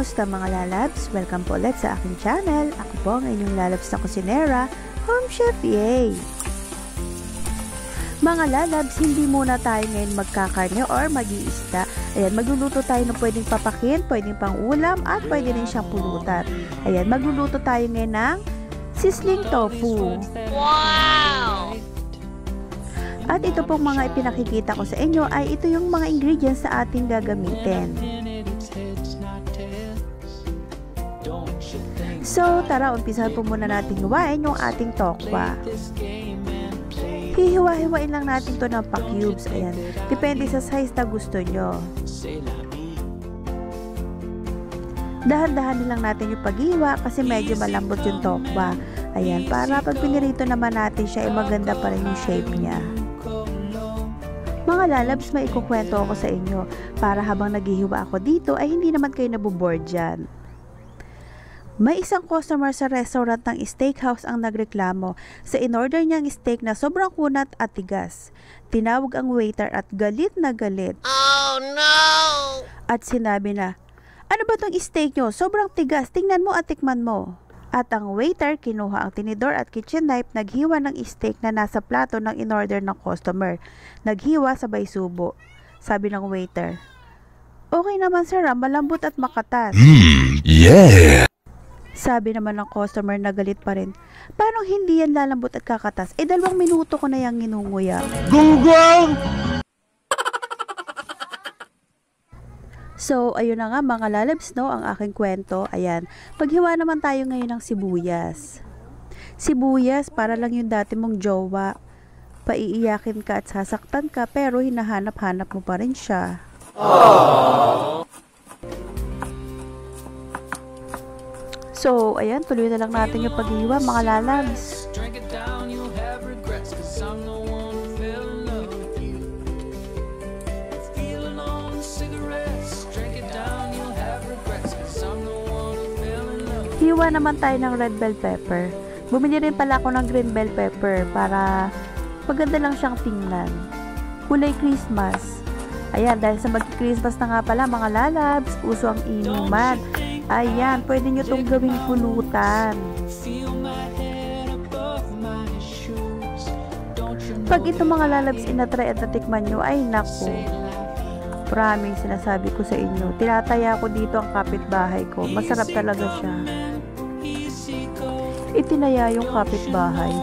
Kumusta mga lalabs? Welcome po ulit sa aking channel. Ako po ang inyong lalabs na kusinera, Home Chef Yay! Mga lalabs, hindi muna tayo ngayon magkakarne or mag-iisda. Ayan, magluluto tayo ng pwedeng papakin, pwedeng pang-ulam, at pwede rin siyang pulutan. Ayan, magluluto tayo ngayon ng sizzling tofu. Wow! At ito pong mga ipinakikita ko sa inyo ay ito yung mga ingredients sa ating gagamitin. So, tara, umpisahan po muna natin gawain yung ating tokwa. Hihiwa-hiwain lang natin to ng pa-cubes. Ayan, depende sa size na gusto nyo. Dahan-dahanin lang natin yung paghiwa kasi medyo malambot yung tokwa. Ayan, para pag pinirito naman natin siya, ay maganda pa rin yung shape niya. Mga lalabs, may ikukwento ako sa inyo para habang naghihiwa ako dito ay hindi naman kayo naboboard dyan. May isang customer sa restaurant ng steakhouse ang nagreklamo sa in-order niyang steak na sobrang kunat at tigas. Tinawag ang waiter at galit na galit. Oh no! At sinabi na, "Ano ba tong steak nyo? Sobrang tigas, tingnan mo at tikman mo." At ang waiter kinuha ang tinidor at kitchen knife, naghiwa ng steak na nasa plato ng in-order ng customer. Naghiwa sabay subo. Sabi ng waiter, "Okay naman sir, malambot at makatas." Yeah! Sabi naman ng customer na galit pa rin, "Paano hindi yan lalambot at kakatas? 2 minuto ko na yung ginunguya." Gunggong! So, ayun na nga mga lalabs, no, ang aking kwento. Ayan, paghiwa naman tayo ngayon ng sibuyas. Sibuyas, para lang yung dati mong jowa. Paiiyakin ka at sasaktan ka, pero hinahanap-hanap mo pa rin siya. Aww. So, ayan, tuloy na lang natin yung paghiwa mga lalabs. Hiwa naman tayo ng red bell pepper. Bumili rin pala ako ng green bell pepper para maganda lang siyang tingnan. Kulay Christmas. Ayan, dahil sa mag-Christmas na nga pala mga lalabs, uso ang inuman. Ayan, pwede nyo itong gawing pulutan. Pag ito mga lalabs inatry at natikman nyo, ay naku. Promise, sinasabi ko sa inyo. Tinataya ko dito ang kapitbahay ko. Masarap talaga siya. Itinaya yung kapitbahay.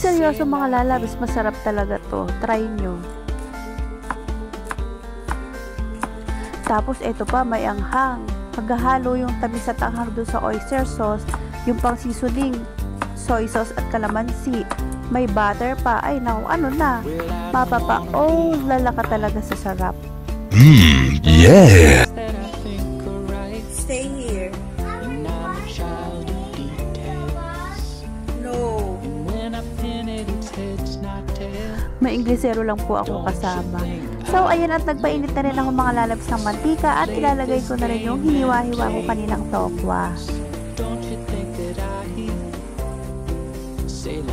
Seryoso mga lalabs, masarap talaga to. Try nyo. Tapos ito pa, may anghang. Maghahalo yung tamis at anghang doon sa oyster sauce, yung pang seasoning, soy sauce at kalamansi. May butter pa. Ay naku, ano na. Mapapa, oh, lalaka talaga sa sarap. Yeah! Stay here. No. May Inglesero lang po ako kasama. So, ayan, at nagpainit na rin ako mga lalabs ng mantika at ilalagay ko na rin yung hiniwa-hiwa ko kaninang tokwa.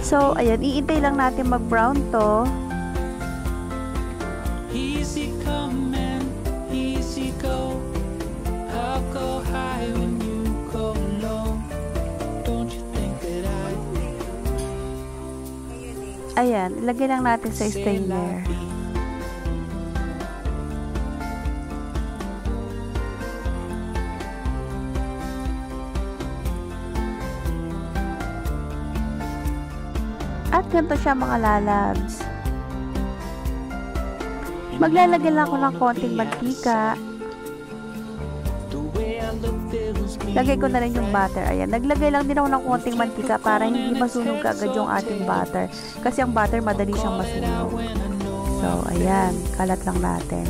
So, ayan, iintay lang natin mag-brown to. Easy come and easy go. I'll go high when you go low. Don't you think that Ayan, ilagay lang natin sa strainer. At ganito siya mga lalabs. Maglalagay lang ako ng konting mantika. Lagay ko na rin yung butter. Ayan, naglagay lang din ako ng konting mantika para hindi masunog agad yung ating butter. Kasi ang butter madali siyang masunog. So, ayan, kalat lang natin.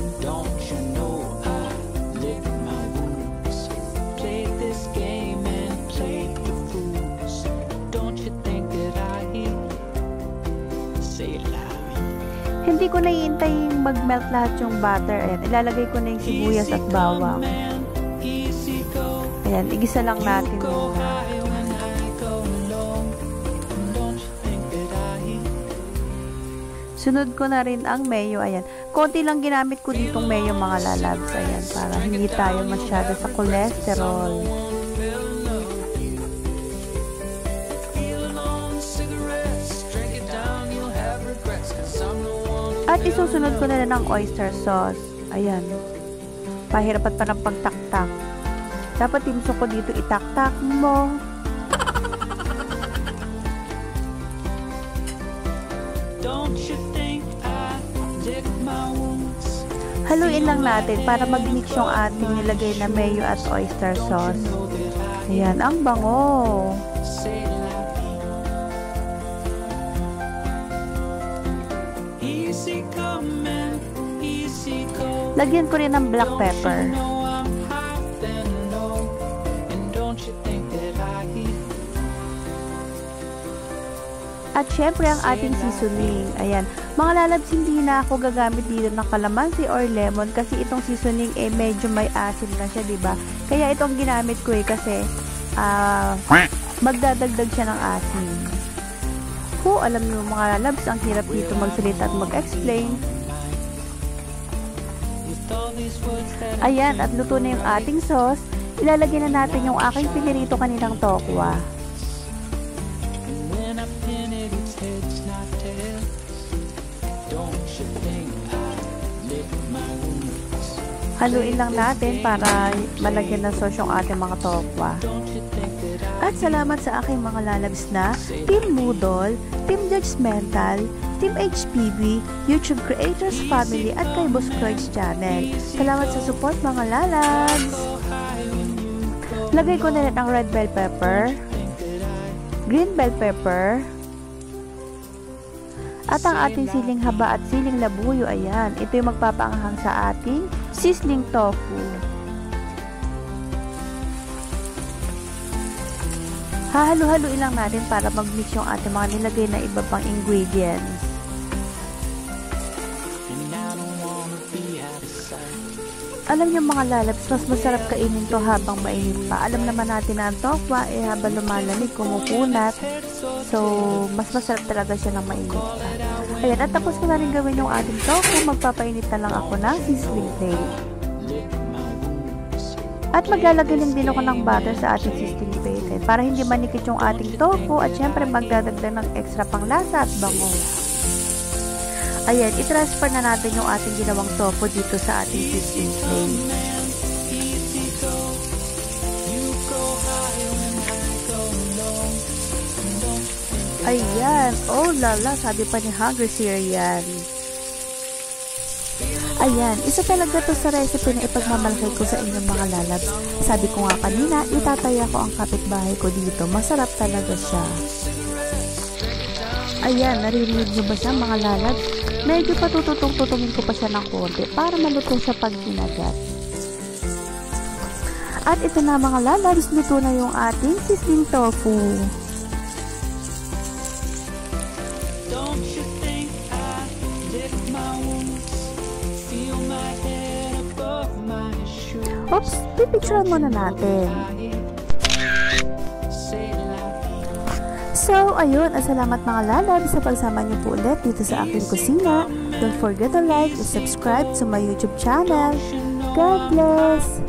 Hindi ko na iintay mag-melt lahat yung butter. Ayan, ilalagay ko na yung sibuyas at bawang. Ayan, igisa lang natin muna. Sunod ko na rin ang mayo. Ayan. Konti lang ginamit ko ditong mayo mga lalabs. Ayan. Para hindi tayo masyado sa cholesterol. At isusunod ko na rin ang oyster sauce. Ayan. Pahirapat pa ng pagtaktak. Dapat timso ko dito itaktak mo. Haluin lang natin para mag-mix yung ating nilagay na mayo at oyster sauce. Ayan, ang bango. Lagyan ko rin ng black pepper. At syempre ang ating seasoning. Ayan. Mga lalabs, hindi na ako gagamit dito ng kalamansi or lemon kasi itong seasoning medyo may asin na siya, diba? Kaya itong ginamit ko kasi magdadagdag siya ng asin. Alam niyo mga lalabs, ang hirap dito magsalita at mag-explain. Ayan, at luto na yung ating sauce. Ilalagay na natin yung aking pinirito kaninang tokwa. Haluin lang natin para malagyan ng sauce yung ating mga tokwa. At salamat sa aking mga lalabs na Team Moodle, Team Judgmental, Team HPB, YouTube Creators Family at kay Boss Croix Channel. Salamat sa support mga lalabs! Lagay ko na rin ang red bell pepper, green bell pepper, at ang ating siling haba at siling labuyo. Ayan, ito yung magpapaanghang sa ating sizzling tofu. Hahalo-haluin lang natin para mag-mix yung ating mga nilagay na iba pang ingredients. Alam niyo mga lalabs, mas masarap kainin to habang mainit pa. Alam naman natin na ang tokwa habang lumalamig, kumukunat. So, mas masarap talaga siya ng mainit pa. Ayan, at tapos ko na rin gawin yung ating tofu. Magpapainit na lang ako ng sizzling plate. At maglalagay din ako ng butter sa ating sizzling plate para hindi manikit yung ating tofu at syempre magdadagdag ng extra pang lasa at bango. Ayan, i-transfer na natin yung ating ginawang tofu dito sa ating sizzling plate. Ayan, oh lala, sabi pa ni Hungry Syrian. Ayan, isa talaga to sa recipe na ipagmamalaki ko sa inyong mga lalabs. Sabi ko nga kanina, itataya ko ang kapitbahay ko dito. Masarap talaga siya. Ayan, naririnig nyo ba siya mga lalabs? Medyo patututong-tutungin ko pa siya ng konti para maluto siya pag kinagat. At ito na mga lalabs, luto na yung ating sizzling tofu. Oops, pipicturean muna natin. So, ayun, salamat mga lalabs sa pagsama niyo po ulit dito sa aking kusina. Don't forget to like and subscribe to my YouTube channel. God bless!